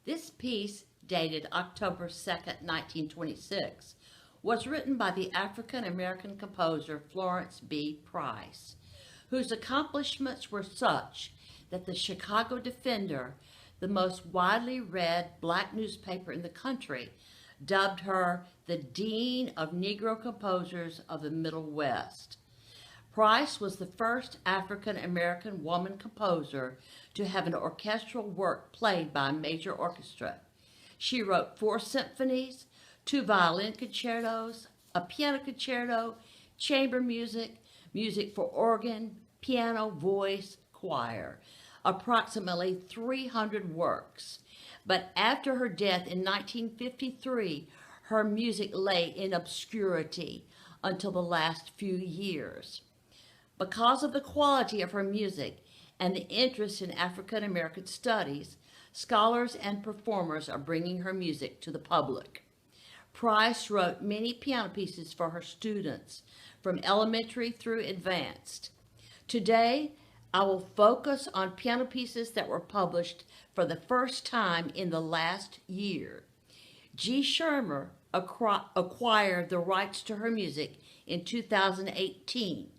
This piece, dated October 2nd, 1926, was written by the African-American composer Florence B. Price, whose accomplishments were such that the Chicago Defender, the most widely read black newspaper in the country, dubbed her the Dean of Negro Composers of the Middle West. Price was the first African-American woman composer to have an orchestral work played by a major orchestra. She wrote 4 symphonies, 2 violin concertos, a piano concerto, chamber music, music for organ, piano, voice, choir, approximately 300 works. But after her death in 1953, her music lay in obscurity until the last few years. Because of the quality of her music and the interest in African American studies, scholars and performers are bringing her music to the public. Price wrote many piano pieces for her students, from elementary through advanced. Today, I will focus on piano pieces that were published for the first time in the last year. G. Schirmer acquired the rights to her music in 2018,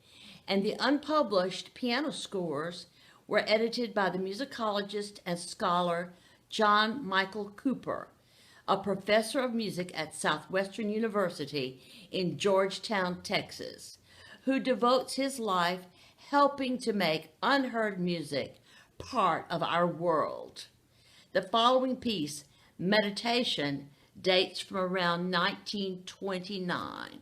and the unpublished piano scores were edited by the musicologist and scholar John Michael Cooper, a professor of music at Southwestern University in Georgetown, Texas, who devotes his life helping to make unheard music part of our world. The following piece, Meditation, dates from around 1929.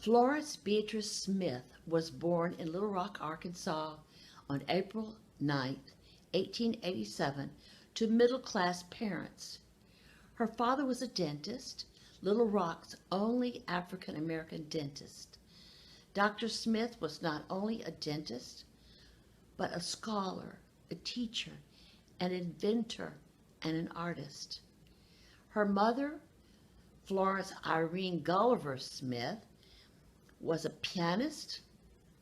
Florence Beatrice Smith was born in Little Rock, Arkansas on April 9, 1887, to middle-class parents. Her father was a dentist, Little Rock's only African-American dentist. Dr. Smith was not only a dentist, but a scholar, a teacher, an inventor, and an artist. Her mother, Florence Irene Gulliver Smith, was a pianist,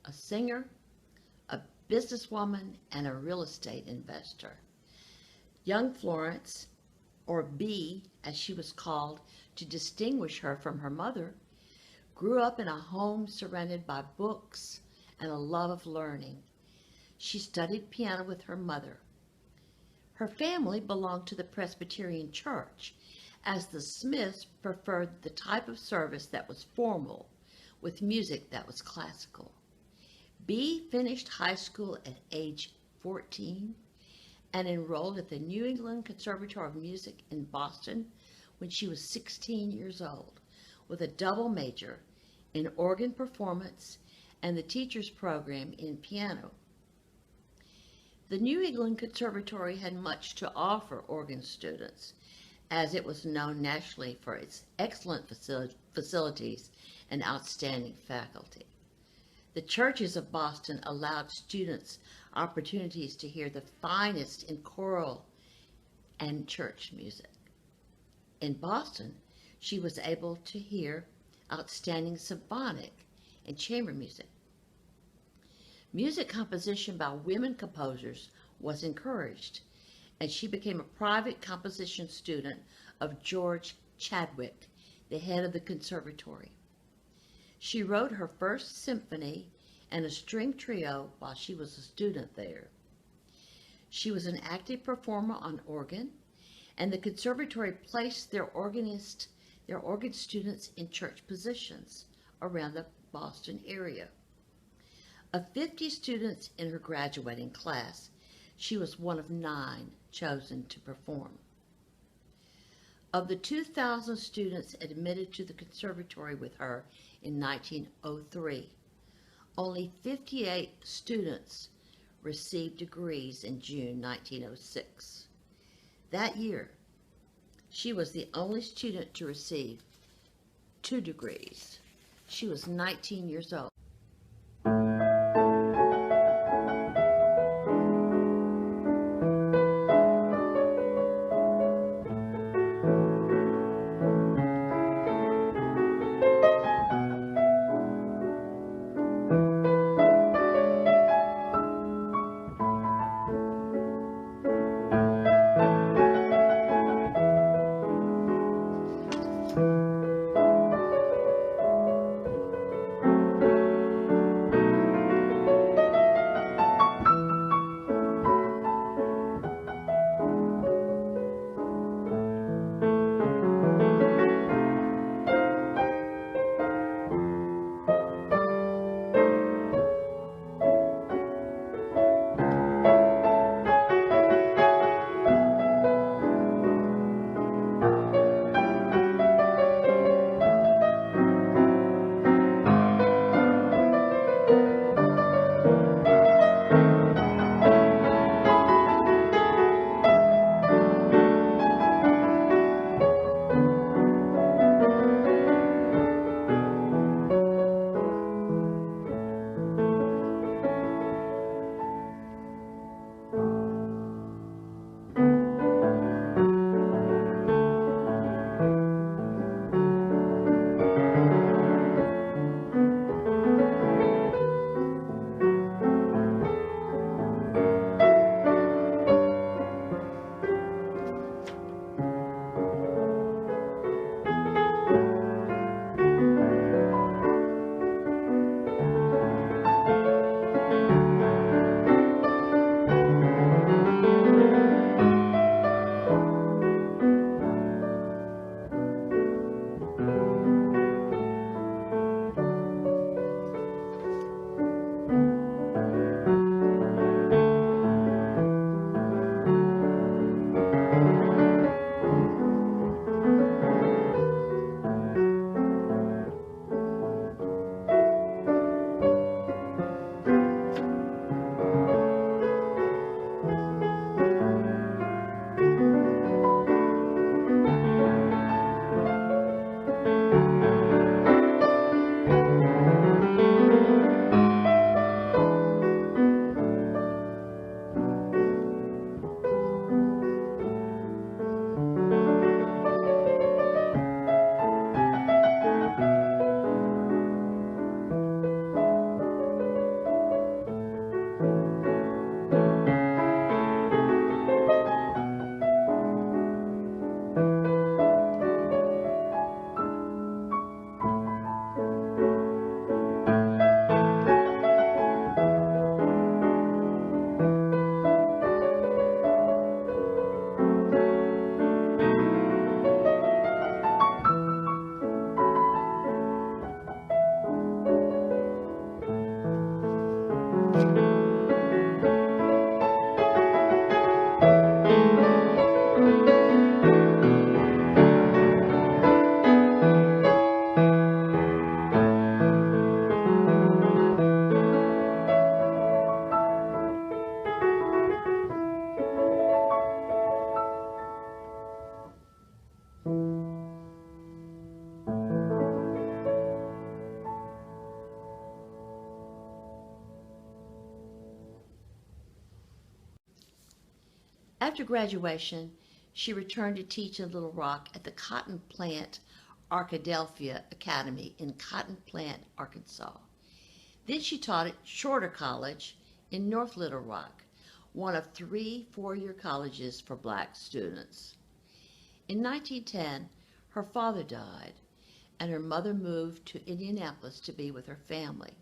a singer, a businesswoman, and a real estate investor. Young Florence or B, as she was called to distinguish her from her mother, grew up in a home surrounded by books and a love of learning. She studied piano with her mother. Her family belonged to the Presbyterian Church, as the Smiths preferred the type of service that was formal, with music that was classical. B finished high school at age 14 and enrolled at the New England Conservatory of Music in Boston when she was 16 years old, with a double major in organ performance and the teacher's program in piano. The New England Conservatory had much to offer organ students, as it was known nationally for its excellent facilities and outstanding faculty. The churches of Boston allowed students opportunities to hear the finest in choral and church music. In Boston, she was able to hear outstanding symphonic and chamber music. Music composition by women composers was encouraged, and she became a private composition student of George Chadwick, the head of the conservatory. She wrote her first symphony and a string trio while she was a student there. She was an active performer on organ, and the conservatory placed their organ students in church positions around the Boston area. Of 50 students in her graduating class, she was one of 9 chosen to perform. Of the 2,000 students admitted to the conservatory with her in 1903, only 58 students received degrees in June 1906. That year, she was the only student to receive 2 degrees. She was 19 years old. After graduation, she returned to teach in Little Rock at the Cotton Plant Arkadelphia Academy in Cotton Plant, Arkansas. Then she taught at Shorter College in North Little Rock, one of 3 four-year colleges for black students. In 1910, her father died, and her mother moved to Indianapolis to be with her family.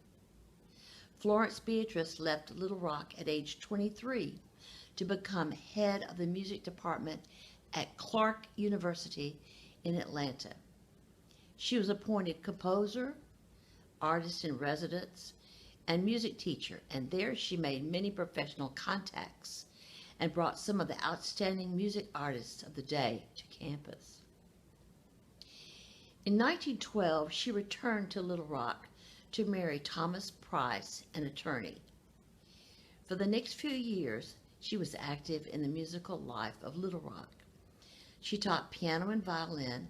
Florence Beatrice left Little Rock at age 23 to become head of the music department at Clark University in Atlanta. She was appointed composer, artist in residence, and music teacher, and there she made many professional contacts and brought some of the outstanding music artists of the day to campus. In 1912, she returned to Little Rock to marry Thomas Price, an attorney. For the next few years, she was active in the musical life of Little Rock. She taught piano and violin,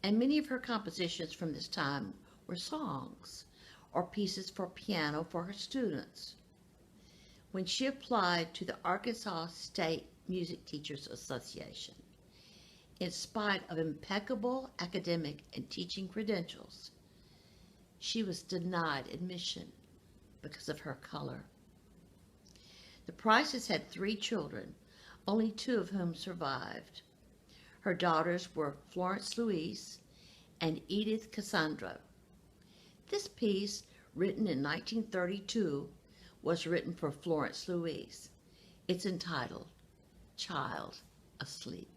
and many of her compositions from this time were songs or pieces for piano for her students. When she applied to the Arkansas State Music Teachers Association, in spite of impeccable academic and teaching credentials, she was denied admission because of her color. The Prices had 3 children, only 2 of whom survived. Her daughters were Florence Louise and Edith Cassandra. This piece, written in 1932, was written for Florence Louise. It's entitled, Child Asleep.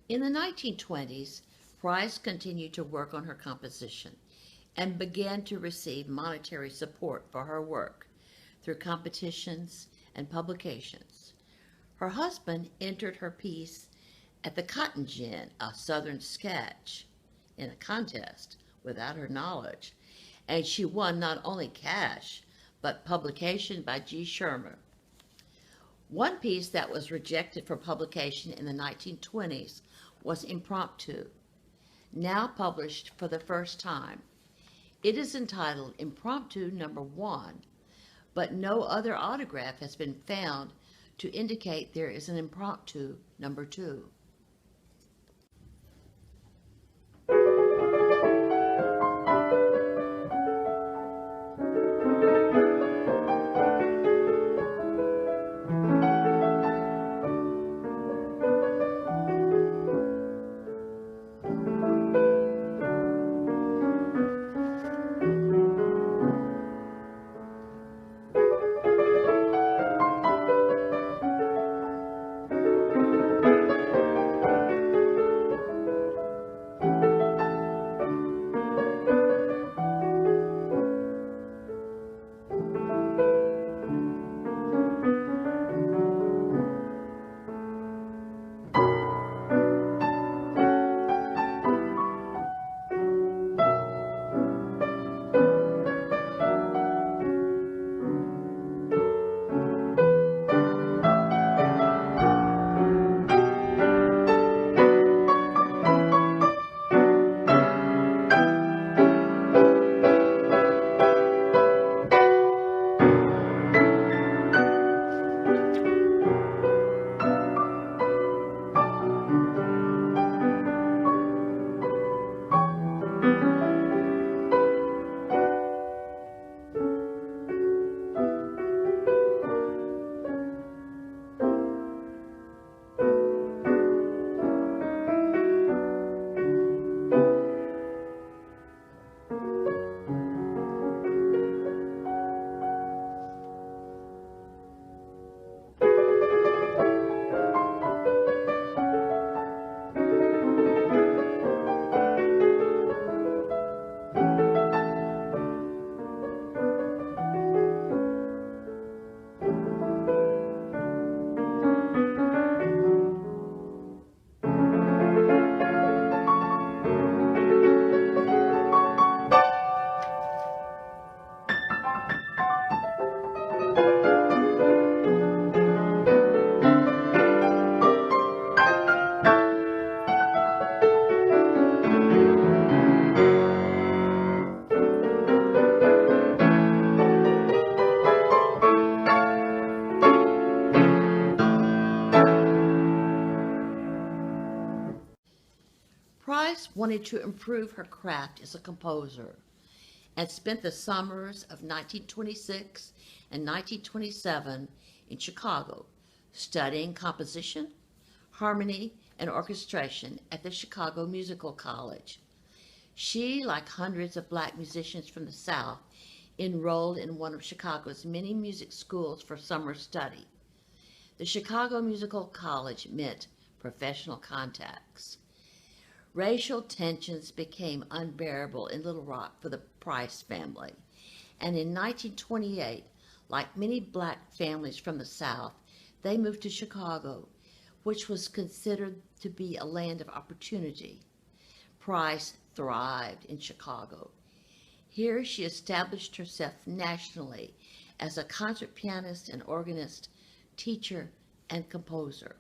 In the 1920s, Price continued to work on her composition and began to receive monetary support for her work through competitions and publications. Her husband entered her piece at the Cotton Gin, a Southern sketch, in a contest without her knowledge, and she won not only cash, but publication by G. Shermer. One piece that was rejected for publication in the 1920s was Impromptu, now published for the first time. It is entitled Impromptu No. 1, but no other autograph has been found to indicate there is an Impromptu No. 2. wanted to improve her craft as a composer and spent the summers of 1926 and 1927 in Chicago, studying composition, harmony, and orchestration at the Chicago Musical College. She, like hundreds of black musicians from the South, enrolled in one of Chicago's many music schools for summer study. The Chicago Musical College meant professional contacts. Racial tensions became unbearable in Little Rock for the Price family, and in 1928, like many black families from the South, they moved to Chicago, which was considered to be a land of opportunity. Price thrived in Chicago. Here she established herself nationally as a concert pianist and organist, teacher, and composer.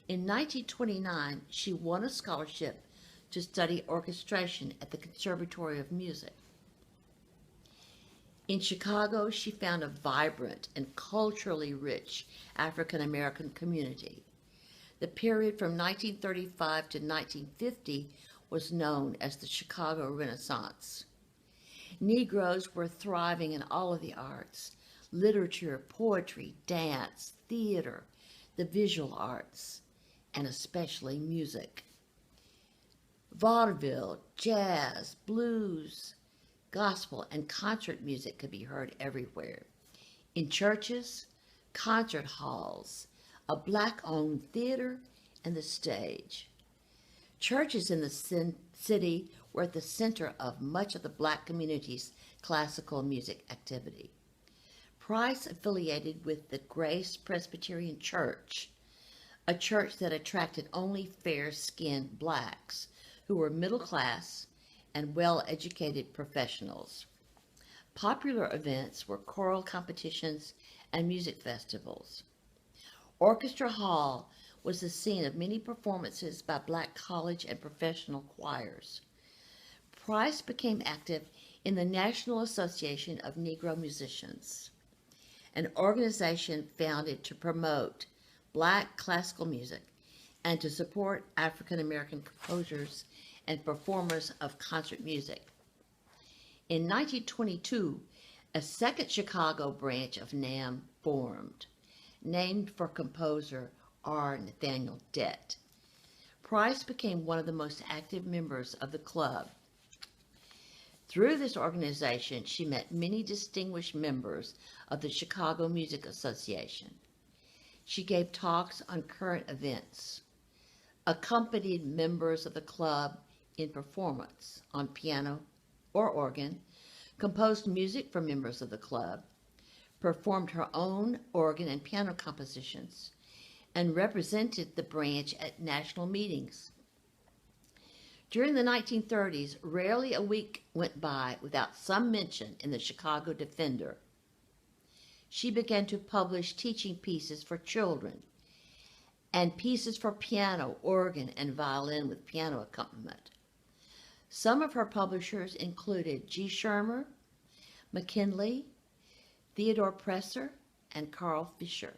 In 1929, she won a scholarship to study orchestration at the Conservatory of Music. In Chicago, she found a vibrant and culturally rich African American community. The period from 1935 to 1950 was known as the Chicago Renaissance. Negroes were thriving in all of the arts: literature, poetry, dance, theater, the visual arts, and especially music. Vaudeville, jazz, blues, gospel, and concert music could be heard everywhere. In churches, concert halls, a black-owned theater, and the stage. Churches in the city were at the center of much of the black community's classical music activity. Price affiliated with the Grace Presbyterian Church, a church that attracted only fair-skinned blacks who were middle class and well-educated professionals. Popular events were choral competitions and music festivals. Orchestra Hall was the scene of many performances by black college and professional choirs. Price became active in the National Association of Negro Musicians, an organization founded to promote black classical music and to support African American composers and performers of concert music. In 1922, a second Chicago branch of NAM formed, named for composer R. Nathaniel Dett. Price became one of the most active members of the club. Through this organization, she met many distinguished members of the Chicago Music Association. She gave talks on current events, accompanied members of the club in performance on piano or organ, composed music for members of the club, performed her own organ and piano compositions, and represented the branch at national meetings. During the 1930s, rarely a week went by without some mention in the Chicago Defender. She began to publish teaching pieces for children and pieces for piano, organ, and violin with piano accompaniment. Some of her publishers included G. Schirmer, McKinley, Theodore Presser, and Carl Fisher.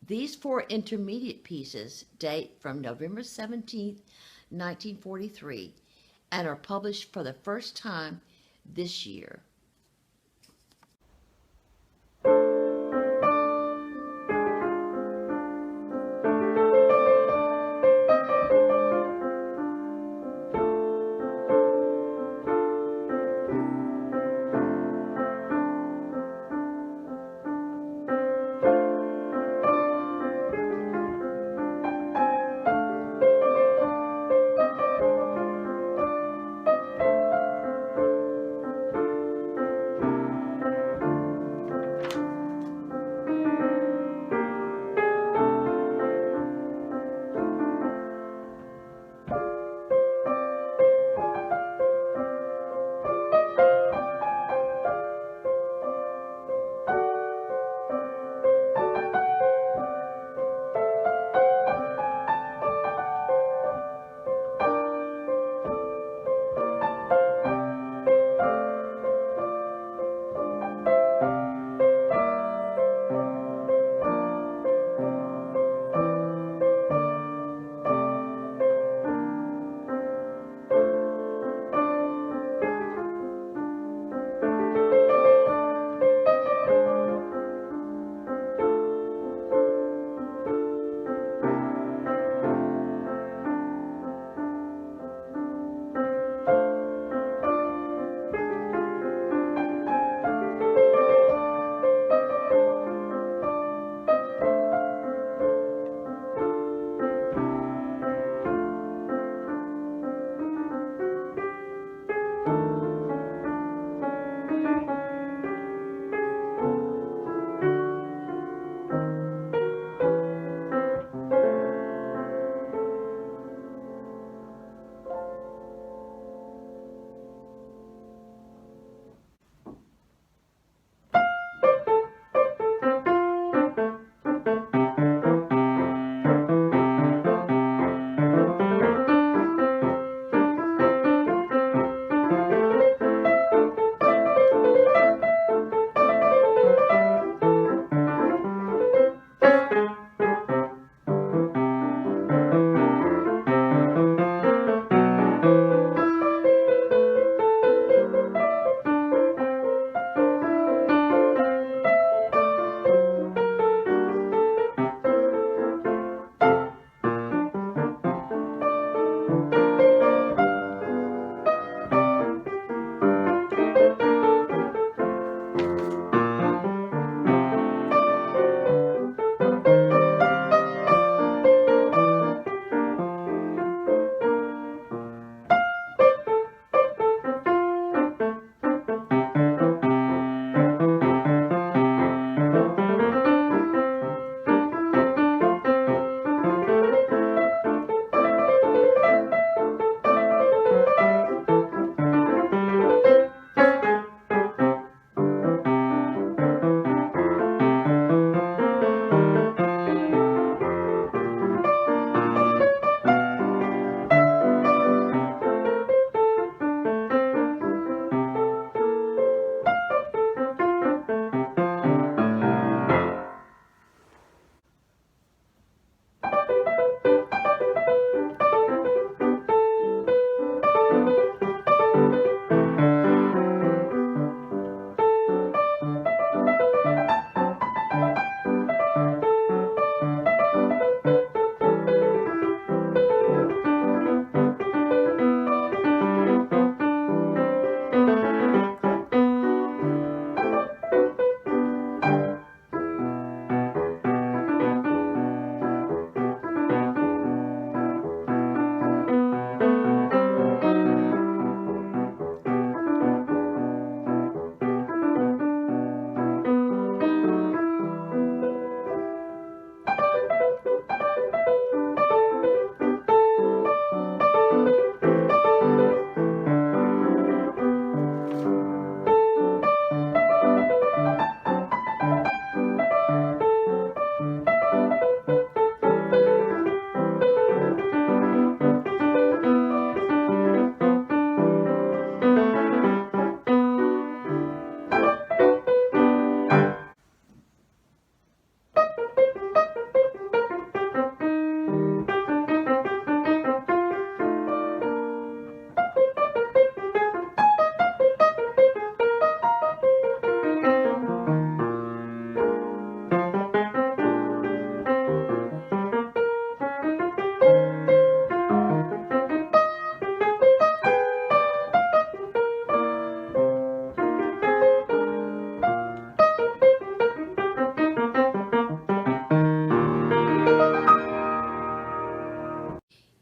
These 4 intermediate pieces date from November 17, 1943, and are published for the first time this year.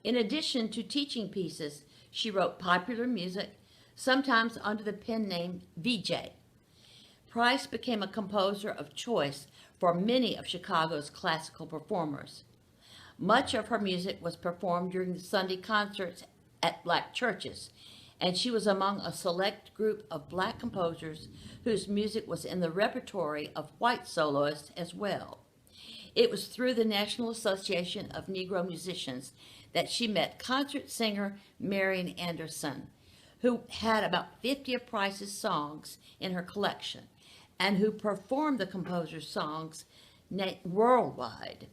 In addition to teaching pieces, she wrote popular music, sometimes under the pen name VJ. Price became a composer of choice for many of Chicago's classical performers. Much of her music was performed during the Sunday concerts at black churches, and she was among a select group of black composers whose music was in the repertoire of white soloists as well. It was through the National Association of Negro Musicians that she met concert singer Marian Anderson, who had about 50 of Price's songs in her collection, and who performed the composer's songs worldwide.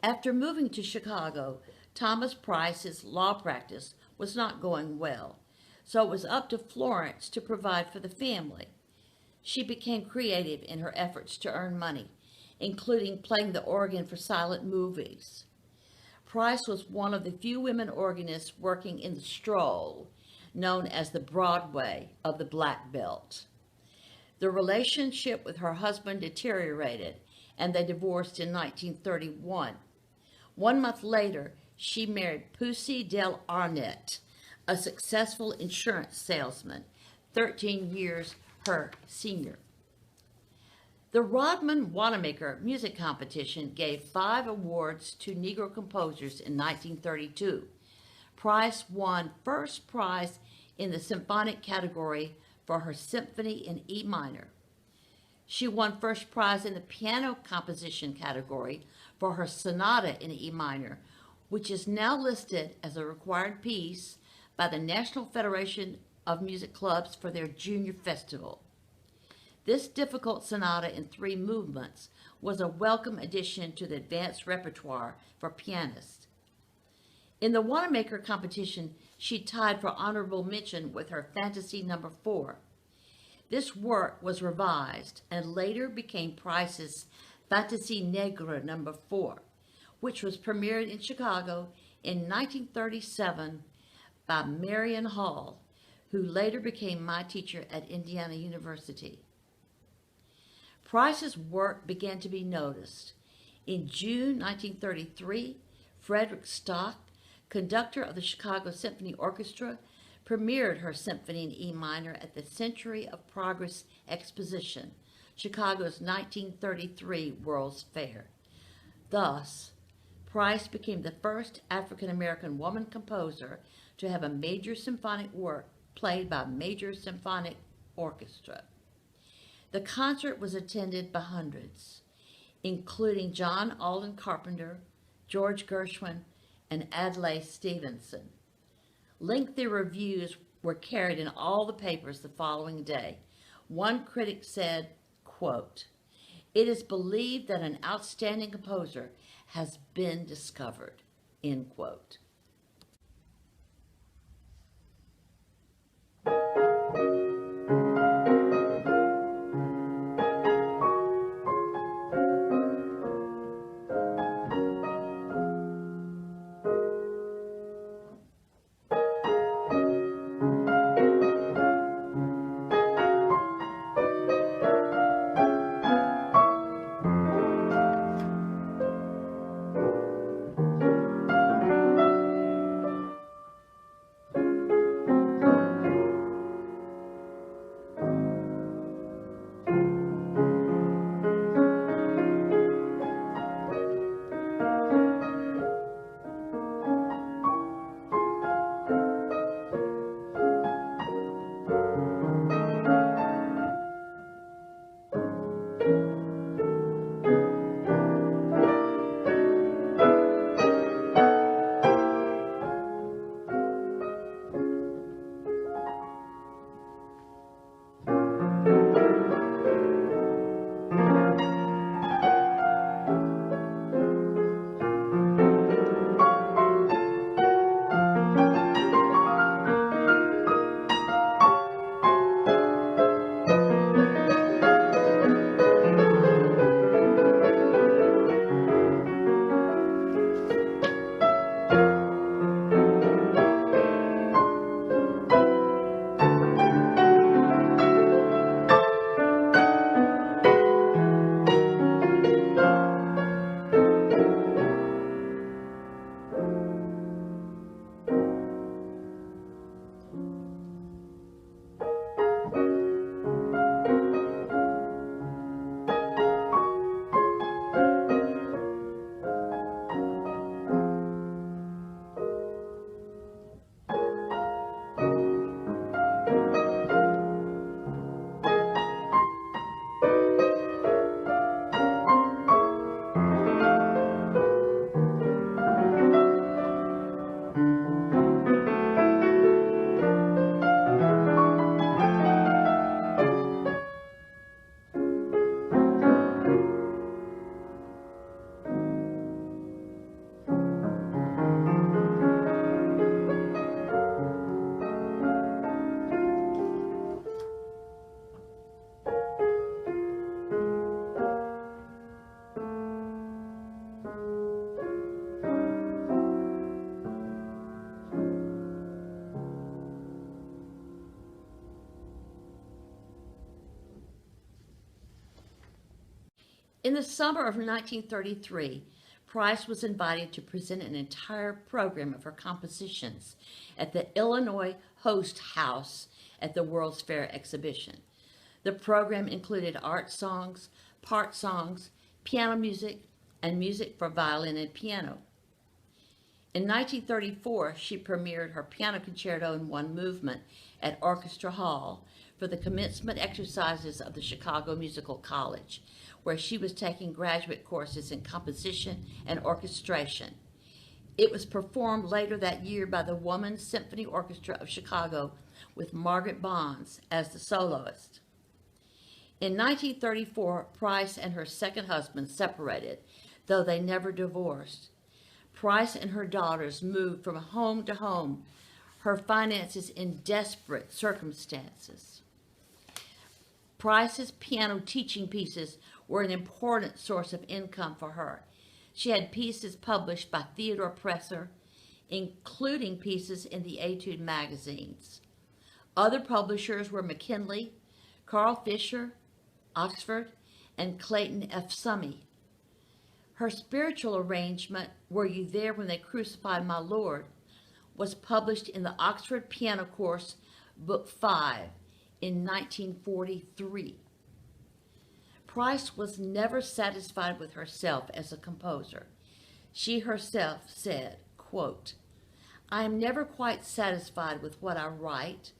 After moving to Chicago, Thomas Price's law practice was not going well, so it was up to Florence to provide for the family. She became creative in her efforts to earn money, including playing the organ for silent movies. Price was one of the few women organists working in the stroll, known as the Broadway of the Black Belt. The relationship with her husband deteriorated, and they divorced in 1931. 1 month later, she married Pussy Del Arnett, a successful insurance salesman, 13 years her senior. The Rodman Wanamaker Music Competition gave 5 awards to Negro composers in 1932. Price won first prize in the symphonic category for her symphony in E minor. She won first prize in the piano composition category for her sonata in E minor, which is now listed as a required piece by the National Federation of Music Clubs for their Junior Festival. This difficult sonata in 3 movements was a welcome addition to the advanced repertoire for pianists. In the Wanamaker competition, she tied for honorable mention with her Fantasy No. 4. This work was revised and later became Price's Fantasy Negre No. 4, which was premiered in Chicago in 1937 by Marion Hall, who later became my teacher at Indiana University. Price's work began to be noticed. In June 1933, Frederick Stock, conductor of the Chicago Symphony Orchestra, premiered her symphony in E minor at the Century of Progress Exposition, Chicago's 1933 World's Fair. Thus, Price became the first African-American woman composer to have a major symphonic work played by a major symphonic orchestra. The concert was attended by hundreds, including John Alden Carpenter, George Gershwin, and Adlai Stevenson. Lengthy reviews were carried in all the papers the following day. One critic said, quote, "It is believed that an outstanding composer has been discovered," end quote. In the summer of 1933, Price was invited to present an entire program of her compositions at the Illinois Host House at the World's Fair exhibition. The program included art songs, part songs, piano music, and music for violin and piano. In 1934, she premiered her piano concerto in one movement at Orchestra Hall for the commencement exercises of the Chicago Musical College, where she was taking graduate courses in composition and orchestration. It was performed later that year by the Women's Symphony Orchestra of Chicago with Margaret Bonds as the soloist. In 1934, Price and her second husband separated, though they never divorced. Price and her daughters moved from home to home, her finances in desperate circumstances. Price's piano teaching pieces were an important source of income for her. She had pieces published by Theodore Presser, including pieces in the Etude magazines. Other publishers were McKinley, Carl Fisher, Oxford, and Clayton F. Summy. Her spiritual arrangement, Were You There When They Crucified My Lord, was published in the Oxford Piano Course, Book 5, in 1943. Price was never satisfied with herself as a composer. She herself said, quote, "I am never quite satisfied with what I write.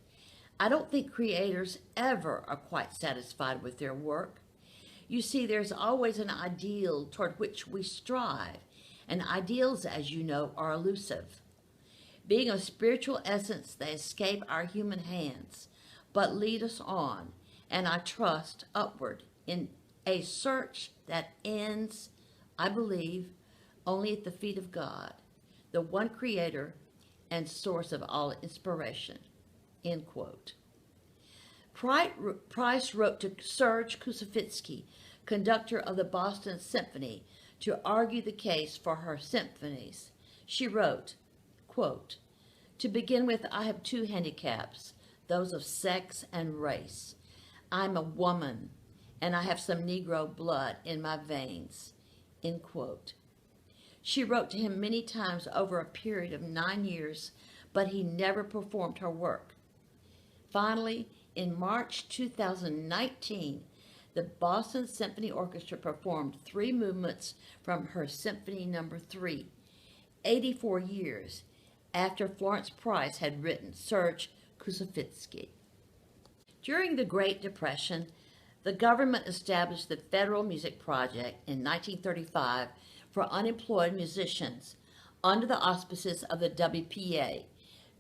I don't think creators ever are quite satisfied with their work. You see, there's always an ideal toward which we strive, and ideals, as you know, are elusive. Being of spiritual essence, they escape our human hands, but lead us on, and I trust upward, in a search that ends, I believe, only at the feet of God, the one creator and source of all inspiration." End quote. Price wrote to Serge Koussevitzky, conductor of the Boston Symphony, to argue the case for her symphonies. She wrote, quote, "To begin with, I have two handicaps, those of sex and race. I'm a woman, and I have some Negro blood in my veins." End quote. She wrote to him many times over a period of 9 years, but he never performed her work. Finally, in March 2019, the Boston Symphony Orchestra performed 3 movements from her Symphony No. 3, 84 years after Florence Price had written Serge Koussevitzky. During the Great Depression, the government established the Federal Music Project in 1935 for unemployed musicians under the auspices of the WPA,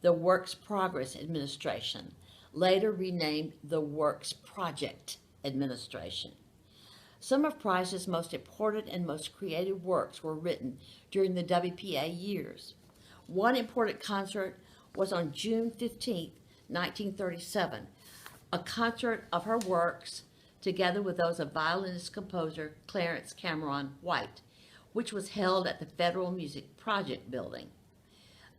the Works Progress Administration, later renamed the Works Project Administration. Some of Price's most important and most creative works were written during the WPA years. One important concert was on June 15, 1937, a concert of her works together with those of violinist-composer Clarence Cameron White, which was held at the Federal Music Project building.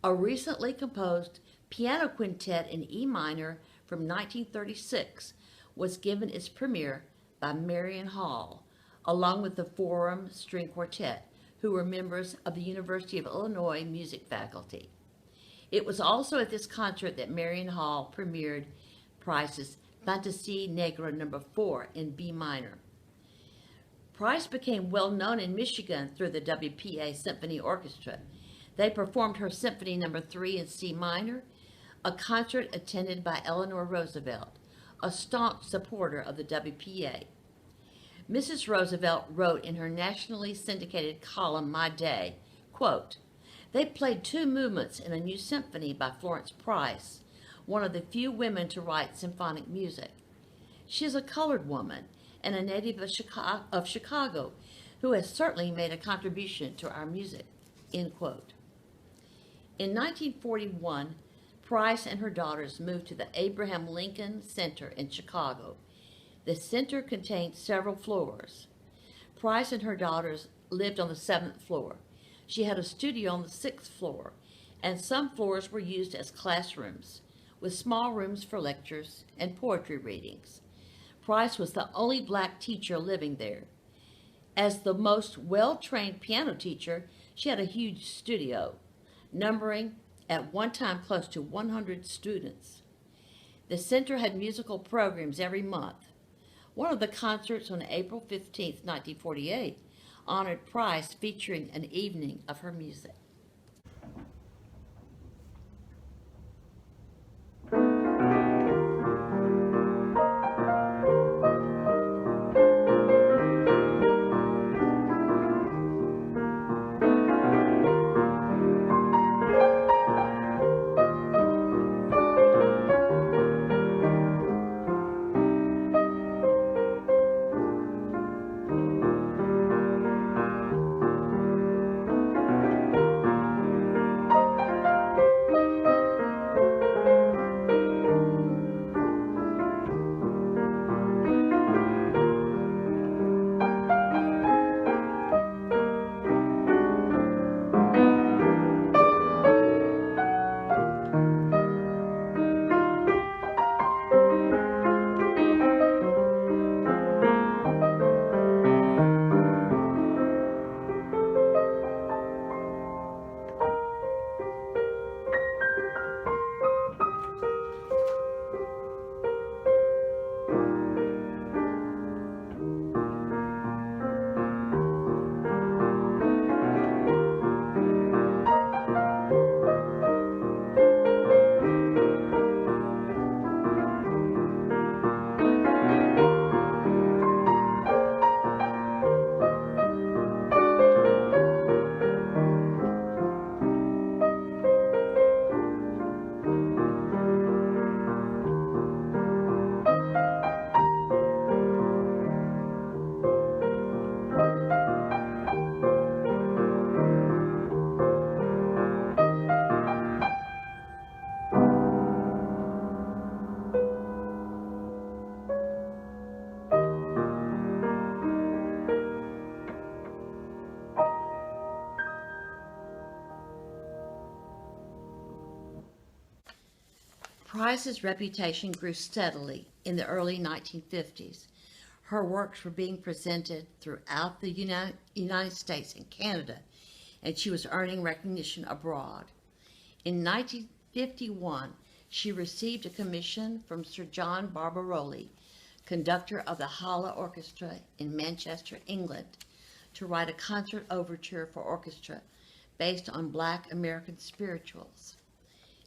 A recently composed piano quintet in E minor from 1936 was given its premiere by Marion Hall, along with the Forum String Quartet, who were members of the University of Illinois music faculty. It was also at this concert that Marion Hall premiered Price's Fantasie Negra No. 4 in B minor. Price became well known in Michigan through the WPA Symphony Orchestra. They performed her Symphony No. 3 in C minor, a concert attended by Eleanor Roosevelt, a staunch supporter of the WPA. Mrs. Roosevelt wrote in her nationally syndicated column, My Day, quote, "They played 2 movements in a new symphony by Florence Price, one of the few women to write symphonic music. She is a colored woman and a native of Chicago who has certainly made a contribution to our music." End quote. In 1941, Price and her daughters moved to the Abraham Lincoln Center in Chicago. The center contained several floors. Price and her daughters lived on the 7th floor. She had a studio on the 6th floor, and some floors were used as classrooms, with small rooms for lectures and poetry readings. Price was the only black teacher living there. As the most well-trained piano teacher, she had a huge studio, numbering at one time close to 100 students. The center had musical programs every month. One of the concerts on April 15th, 1948, honored Price, featuring an evening of her music. Price's reputation grew steadily in the early 1950s. Her works were being presented throughout the United States and Canada, and she was earning recognition abroad. In 1951, she received a commission from Sir John Barbaroli, conductor of the Hala Orchestra in Manchester, England, to write a concert overture for orchestra based on Black American spirituals.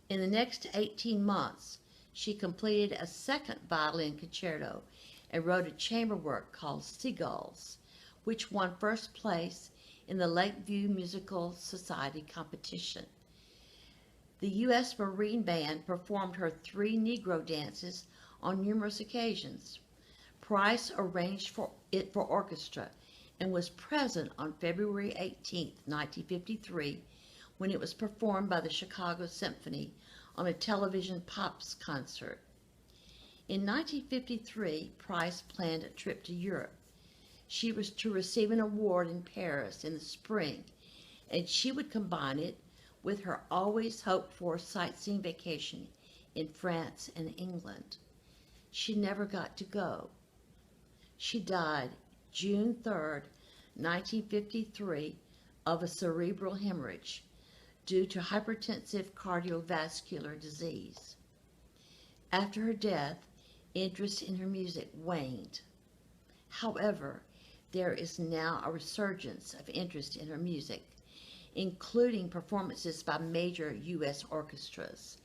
In the next 18 months, she completed a second violin concerto and wrote a chamber work called Seagulls, which won first place in the Lakeview Musical Society competition. The U.S. Marine Band performed her 3 Negro dances on numerous occasions. Price arranged it for orchestra and was present on February 18, 1953, when it was performed by the Chicago Symphony on a television pops concert. In 1953, Price planned a trip to Europe. She was to receive an award in Paris in the spring, and she would combine it with her always hoped-for sightseeing vacation in France and England. She never got to go. She died June 3, 1953, of a cerebral hemorrhage due to hypertensive cardiovascular disease. After her death, interest in her music waned. However, there is now a resurgence of interest in her music, including performances by major U.S. orchestras,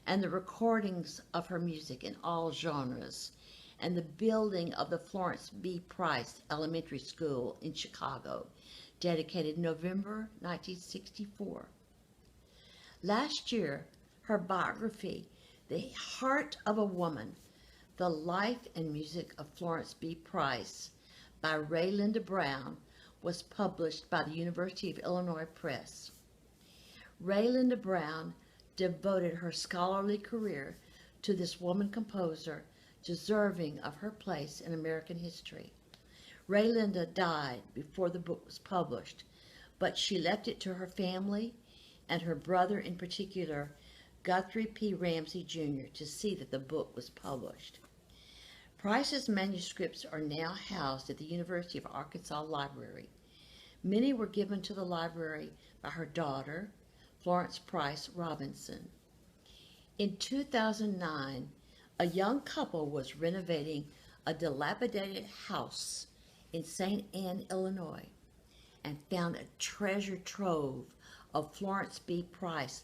and the recordings of her music in all genres, and the building of the Florence B. Price Elementary School in Chicago, dedicated November 1964. Last year, her biography, The Heart of a Woman, The Life and Music of Florence B. Price, by Ray Linda Brown, was published by the University of Illinois Press. Ray Linda Brown devoted her scholarly career to this woman composer deserving of her place in American history. Ray Linda died before the book was published, but she left it to her family and her brother in particular, Guthrie P. Ramsey Jr., to see that the book was published. Price's manuscripts are now housed at the University of Arkansas Library. Many were given to the library by her daughter, Florence Price Robinson. In 2009, a young couple was renovating a dilapidated house in St. Anne, Illinois, and found a treasure trove of Florence B. Price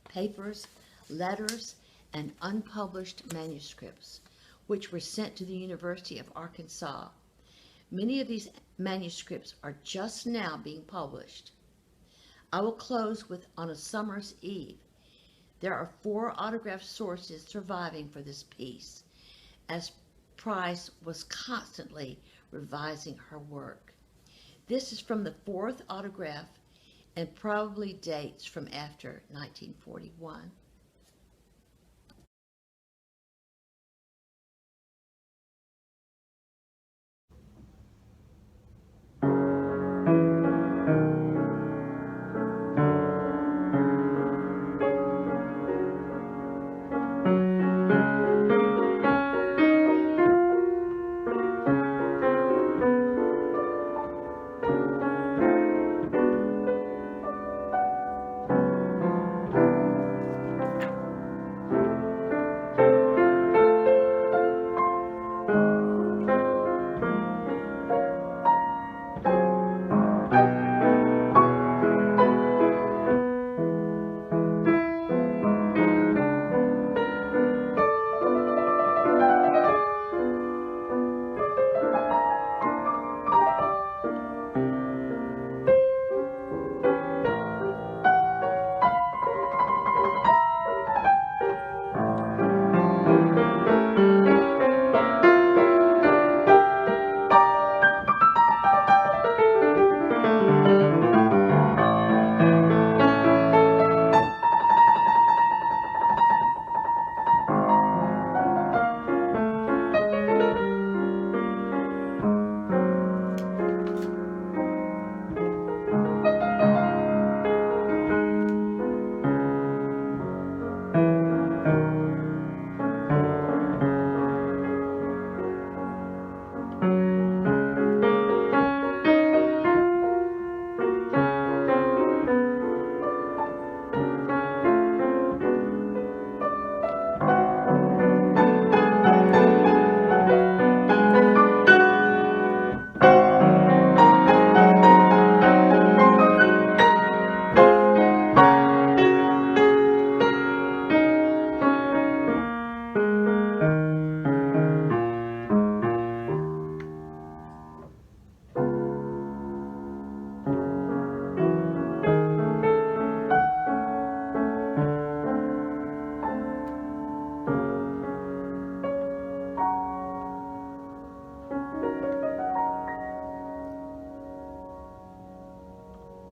papers, letters, and unpublished manuscripts, which were sent to the University of Arkansas. Many of these manuscripts are just now being published. I will close with On a Summer's Eve. There are 4 autographed sources surviving for this piece, as Price was constantly revising her work. This is from the 4th autograph and probably dates from after 1941.